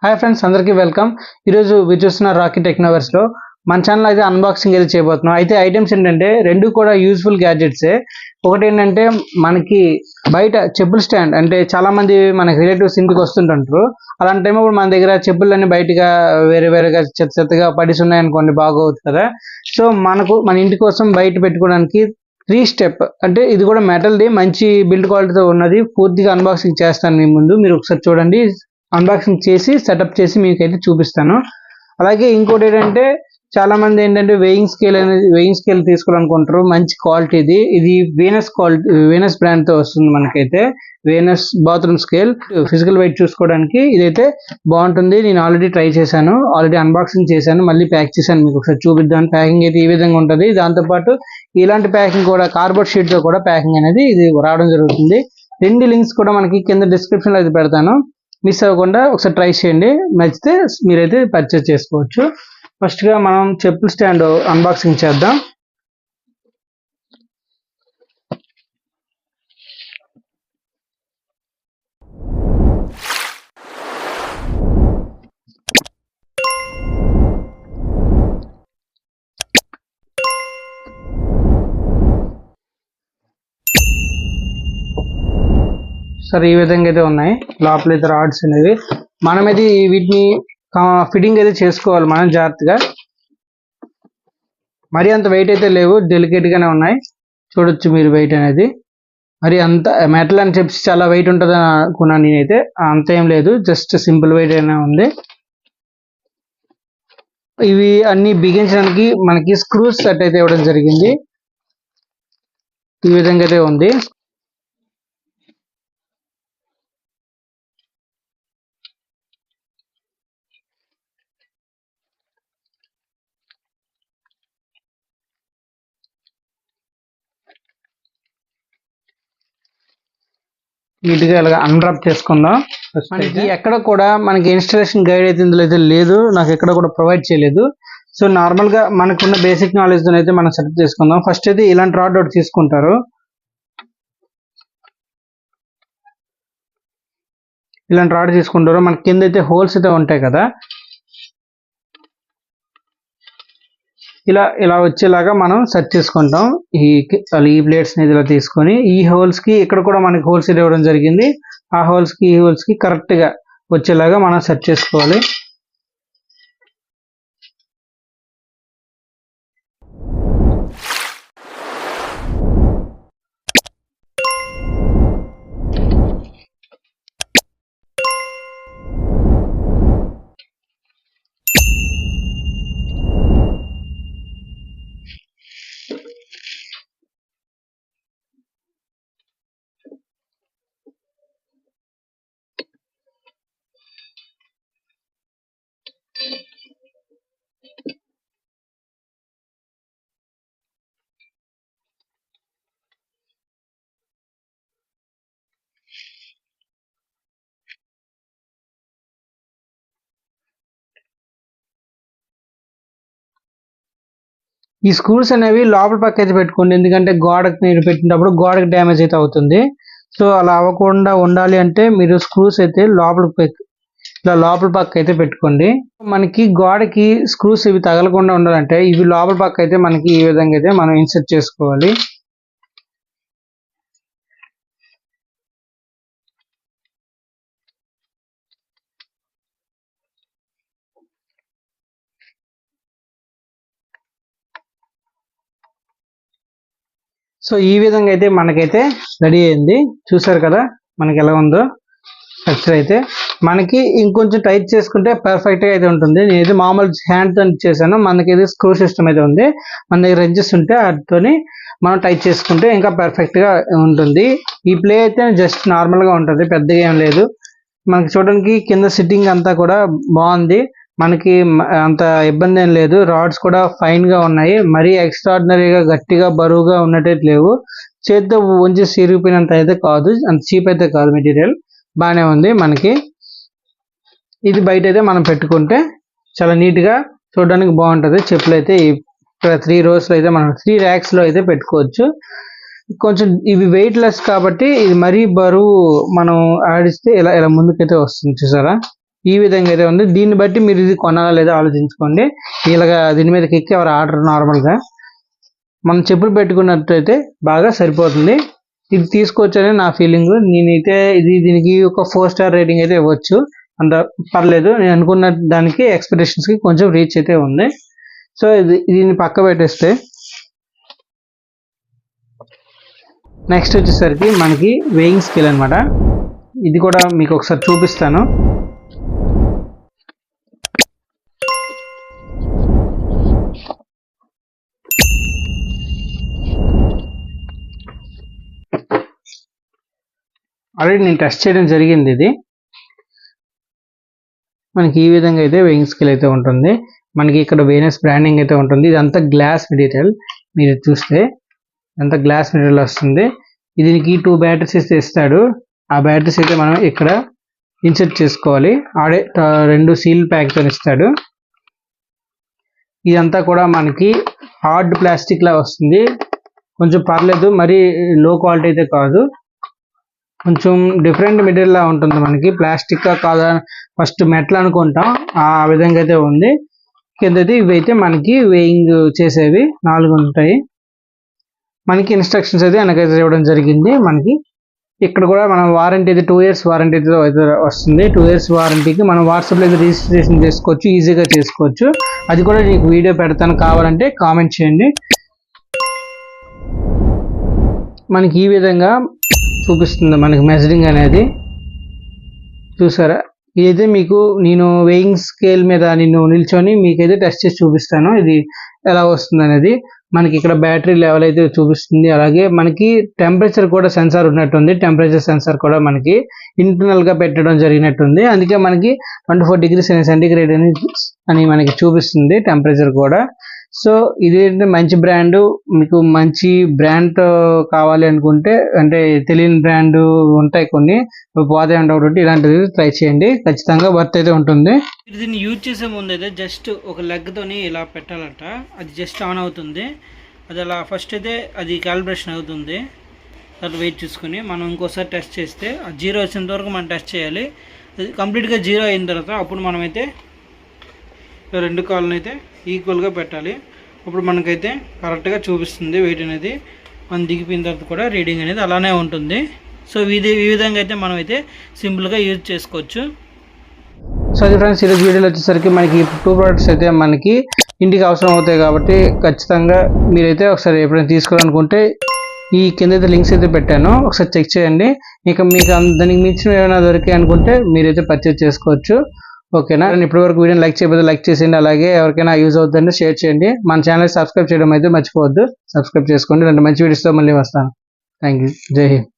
Hi friends, అందరికీ welcome. ఈరోజు మీరు చూస్తున్న రాకీ టెక్నోవర్స్లో మన ఛానల్ అయితే అన్బాక్సింగ్ అయితే చేయబోతున్నాం. అయితే ఐటమ్స్ ఏంటంటే రెండు కూడా యూజ్ఫుల్ గ్యాడ్జెట్సే. ఒకటి ఏంటంటే మనకి బయట చెప్పుల స్టాండ్, అంటే చాలామంది మనకి రిలేటివ్స్ ఇంటికి వస్తుంటారు. అలాంటి టైం మన దగ్గర చెప్పులన్నీ బయటగా వేరేగా చెత్తగా పడిసి ఉన్నాయనుకోండి, బాగోదు కదా. సో మన ఇంటి కోసం బయట పెట్టుకోవడానికి 3 స్టెప్, అంటే ఇది కూడా మెటల్ది, మంచి బిల్డ్ క్వాలిటీతో ఉన్నది. పూర్తిగా అన్బాక్సింగ్ చేస్తాను మీ ముందు, మీరు ఒకసారి చూడండి. అన్బాక్సింగ్ చేసి సెటప్ చేసి మీకైతే చూపిస్తాను. అలాగే ఇంకోటి ఏంటంటే చాలా మంది ఏంటంటే వెయింగ్ స్కేల్ తీసుకోవాలనుకుంటారు. మంచి క్వాలిటీది, ఇది వీనస్ బ్రాండ్ తో వస్తుంది. మనకైతే Venus bathroom scale. Physical weight చూసుకోవడానికి ఇదైతే బాగుంటుంది. నేను ఆల్రెడీ ట్రై చేశాను, ఆల్రెడీ అన్బాక్సింగ్ చేశాను, మళ్ళీ ప్యాక్ చేశాను. మీకు ఒకసారి చూపిద్దాను. ప్యాకింగ్ అయితే ఈ విధంగా ఉంటుంది. దాంతోపాటు ఇలాంటి ప్యాకింగ్ కూడా కార్డ్బోర్డ్ షీట్ తో కూడా ప్యాకింగ్ అనేది ఇది రావడం జరుగుతుంది. రెండు లింక్స్ కూడా మనకి కింద డిస్క్రిప్షన్ లో అయితే పెడతాను, మిస్ అవ్వకుండా ఒకసారి ట్రై చేయండి. నచ్చితే మీరైతే పర్చేస్ చేసుకోవచ్చు. ఫస్ట్ గా మనం చెప్పుల స్టాండ్ అన్బాక్సింగ్ చేద్దాం. సరే, ఈ విధంగా అయితే ఉన్నాయి. లోపల అయితే రాడ్స్ అనేవి మనమైతే వీటిని ఫిట్టింగ్ అయితే చేసుకోవాలి మనం జాగ్రత్తగా. మరి అంత వెయిట్ అయితే లేవు, డెలికేట్ గానే ఉన్నాయి. చూడొచ్చు మీరు వెయిట్ అనేది. మరి అంత మెటల్ అని చెప్పి చాలా వెయిట్ ఉంటుంది అనుకున్నాను నేనైతే. అంత ఏం లేదు, జస్ట్ సింపుల్ వెయిట్ అయినా ఉంది. ఇవి అన్ని బిగించడానికి మనకి స్క్రూస్ సెట్ అయితే ఇవ్వడం జరిగింది. ఈ విధంగా అయితే ఉంది. నీట్గా ఇలాగా అన్రాప్ చేసుకుందాం. మనకి ఎక్కడ కూడా మనకి ఇన్స్టాలేషన్ గైడ్ అయితే ఇందులో అయితే లేదు, నాకు ఎక్కడ కూడా ప్రొవైడ్ చేయలేదు. సో నార్మల్ గా మనకున్న బేసిక్ నాలెడ్జ్ తో అయితే మనం సెటప్ చేసుకుందాం. ఫస్ట్ అయితే ఇలాంటి రాడ్ ఒకటి తీసుకుంటారు. ఇలాంటి రాడ్ తీసుకుంటారు. మనకి కింద అయితే హోల్స్ అయితే ఉంటాయి కదా, ఇలా వచ్చేలాగా మనం సెట్ చేసుకుంటాం. ఈ ప్లేట్స్ ని ఇలా తీసుకొని ఈ హోల్స్ కి ఇక్కడ కూడా మనకి హోల్స్ ఇవ్వడం జరిగింది. ఆ హోల్స్ కి ఈ హోల్స్ కి కరెక్ట్ గా వచ్చేలాగా మనం సెట్ చేసుకోవాలి. ఈ స్క్రూస్ అనేవి లోపల పక్క అయితే పెట్టుకోండి, ఎందుకంటే గోడకు మీరు పెట్టినప్పుడు గోడకు డ్యామేజ్ అయితే అవుతుంది. సో అలా అవ్వకుండా ఉండాలి అంటే మీరు స్క్రూస్ అయితే ఇలా లోపల పక్క అయితే పెట్టుకోండి. మనకి గోడకి స్క్రూస్ ఇవి తగలకుండా ఉండాలంటే ఇవి లోపల పక్క అయితే మనకి ఈ విధంగా అయితే మనం ఇన్సర్ట్ చేసుకోవాలి. సో ఈ విధంగా అయితే మనకైతే రెడీ అయింది. చూసారు కదా మనకి ఎలా ఉందో స్ట్రక్చర్ అయితే. మనకి ఇంకొంచెం టైట్ చేసుకుంటే పర్ఫెక్ట్ గా అయితే ఉంటుంది. నేనైతే మామూలు హ్యాండ్ తో చేశాను. మనకి ఇది స్క్రూ సిస్టమ్ అయితే ఉంది. మన దగ్గర రెంచెస్ ఉంటే వాటితోని మనం టైట్ చేసుకుంటే ఇంకా పర్ఫెక్ట్ గా ఉంటుంది. ఈ ప్లే అయితే జస్ట్ నార్మల్ గా ఉంటుంది, పెద్దగా ఏం లేదు. మనకి చూడడానికి కింద సిట్టింగ్ అంతా కూడా బాగుంది. మనకి అంత ఇబ్బంది ఏం లేదు. రాడ్స్ కూడా ఫైన్ గా ఉన్నాయి, మరీ ఎక్స్ట్రాడినరీగా గట్టిగా బరువుగా ఉన్నట్టు లేవు. చేతితో ఉంచి సిరిగిపోయినంత అయితే కాదు, అంత చీప్ అయితే కాదు. మెటీరియల్ బాగానే ఉంది. మనకి ఇది బయట అయితే మనం పెట్టుకుంటే చాలా నీట్ గా చూడడానికి బాగుంటది. చెప్పులు అయితే ఇక్కడ 3 rows లో అయితే మనం 3 racks లో అయితే పెట్టుకోవచ్చు. కొంచెం ఇవి వెయిట్ లెస్ కాబట్టి ఇది మరీ బరువు మనం ఆడిస్తే ఇలా ముందుకైతే వస్తుంది. చూసారా, ఈ విధంగా అయితే ఉంది. దీన్ని బట్టి మీరు ఇది కొనాలా లేదా ఆలోచించుకోండి. ఇలాగా దీని మీదకి ఎక్కి ఎవరు ఆర్డర్ నార్మల్గా మనం చెప్పులు పెట్టుకున్నట్టయితే బాగా సరిపోతుంది. ఇది తీసుకోవచ్చని నా ఫీలింగ్. నేనైతే దీనికి ఒక 4 స్టార్ రేటింగ్ అయితే ఇవ్వచ్చు. అంత పర్లేదు, నేను అనుకున్న దానికి ఎక్స్పెక్టేషన్స్కి కొంచెం రీచ్ అయితే ఉంది. సో దీన్ని పక్క పెట్టేస్తే నెక్స్ట్ వచ్చేసరికి మనకి వెయింగ్ స్కేల్ అనమాట. ఇది కూడా మీకు ఒకసారి చూపిస్తాను. ఆల్రెడీ నేను టెస్ట్ చేయడం జరిగింది. ఇది మనకి ఈ విధంగా అయితే వెయింగ్ స్కేల్ అయితే ఉంటుంది. మనకి ఇక్కడ వేనస్ బ్రాండింగ్ అయితే ఉంటుంది. ఇదంతా గ్లాస్ మెటీరియల్. మీరు చూస్తే అంతా గ్లాస్ మెటీరియల్ వస్తుంది. దీనికి 2 బ్యాటరీస్ అయితే ఇస్తాడు. ఆ బ్యాటరీస్ అయితే మనం ఇక్కడ ఇన్సర్ట్ చేసుకోవాలి. ఆడే 2 సీల్ ప్యాక్తో ఇస్తాడు. ఇదంతా కూడా మనకి హార్డ్ ప్లాస్టిక్ లా వస్తుంది. కొంచెం పర్లేదు, మరి లో క్వాలిటీ అయితే కాదు, కొంచెం డిఫరెంట్ మెటీరియల్ లా ఉంటుంది. మనకి ప్లాస్టిక్ కాదా ఫస్ట్ మెటల్ అనుకుంటాం, ఆ విధంగా అయితే ఉంది. కిందది ఇవైతే మనకి వేయింగ్ చేసేవి 4 ఉంటాయి. మనకి ఇన్స్ట్రక్షన్స్ అయితే వెనకైతే ఇవ్వడం జరిగింది. మనకి ఇక్కడ కూడా మనం వారంటీ అయితే 2 years వారంటీ అయితే వస్తుంది. 2 years వారంటీకి మనం వాట్సాప్లో అయితే రిజిస్ట్రేషన్ చేసుకోవచ్చు, ఈజీగా చేసుకోవచ్చు. అది కూడా నీకు వీడియో పెడతాను, కావాలంటే కామెంట్ చేయండి. మనకి ఈ విధంగా చూపిస్తుంది మనకి మెజరింగ్ అనేది. చూసారా, ఇదైతే మీకు నేను వెయింగ్ స్కేల్ మీద నిల్చొని మీకైతే టెస్ట్ చేసి చూపిస్తాను ఇది ఎలా వస్తుంది అనేది. మనకి ఇక్కడ బ్యాటరీ లెవెల్ అయితే చూపిస్తుంది. అలాగే మనకి టెంపరేచర్ కూడా సెన్సార్ ఉన్నట్టుంది. టెంపరేచర్ సెన్సార్ కూడా మనకి ఇంటర్నల్ గా పెట్టడం జరిగినట్టుంది. అందుకే మనకి 24 degrees సెంటిగ్రేడ్ అని మనకి చూపిస్తుంది టెంపరేచర్ కూడా. సో ఇది మంచి బ్రాండ్. మీకు మంచి బ్రాండ్ కావాలి అనుకుంటే, అంటే తెలియని బ్రాండ్ ఉంటాయి కొన్ని, పోతే ఉంటుంది, ఇలాంటివి ట్రై చేయండి, ఖచ్చితంగా వర్త్ అయితే ఉంటుంది. దీన్ని యూజ్ చేసే ముందు అయితే జస్ట్ ఒక లెగ్ తోని ఇలా పెట్టాలంట. అది జస్ట్ ఆన్ అవుతుంది. అది అలా ఫస్ట్ అయితే అది క్యాలిబ్రేషన్ అవుతుంది. తర్వాత వెయిట్ చూసుకొని మనం ఇంకోసారి టెస్ట్ చేస్తే ఆ 0 వచ్చేంత వరకు మనం టెస్ట్ చేయాలి. అది కంప్లీట్గా 0 అయిన తర్వాత అప్పుడు మనమైతే 2 కాళ్ళని అయితే ఈక్వల్గా పెట్టాలి. అప్పుడు మనకైతే కరెక్ట్గా చూపిస్తుంది వెయిట్ అనేది. మనం దిగిపోయిన తర్వాత కూడా రీడింగ్ అనేది అలానే ఉంటుంది. సో ఈ విధంగా అయితే మనం అయితే సింపుల్గా యూజ్ చేసుకోవచ్చు. సో అది ఫ్రెండ్స్, ఈరోజు వీడియోలో వచ్చేసరికి మనకి 2 ప్రోడక్ట్స్ అయితే మనకి ఇంటికి అవసరం అవుతాయి. కాబట్టి ఖచ్చితంగా మీరైతే ఒకసారి ఎప్పుడైనా తీసుకోవాలనుకుంటే ఈ కింద అయితే లింక్స్ అయితే పెట్టాను, ఒకసారి చెక్ చేయండి. ఇక మీకు దానికి మించిన ఏమైనా దొరికాయి అనుకుంటే మీరైతే పర్చేజ్ చేసుకోవచ్చు. ఓకేనా? ఇప్పటి వరకు వీడియోని లైక్ చేయకపోతే లైక్ చేసేయండి. అలాగే ఎవరికైనా యూజ్ అవుతుందంటే షేర్ చేయండి. మన ఛానల్ సబ్స్క్రైబ్ చేయడం అయితే మర్చిపోవద్దు. సబ్స్క్రైబ్ చేసుకోండి. ఇలాంటి మంచి వీడియోస్తో మళ్ళీ వస్తాను. Thank you. జై హింద్.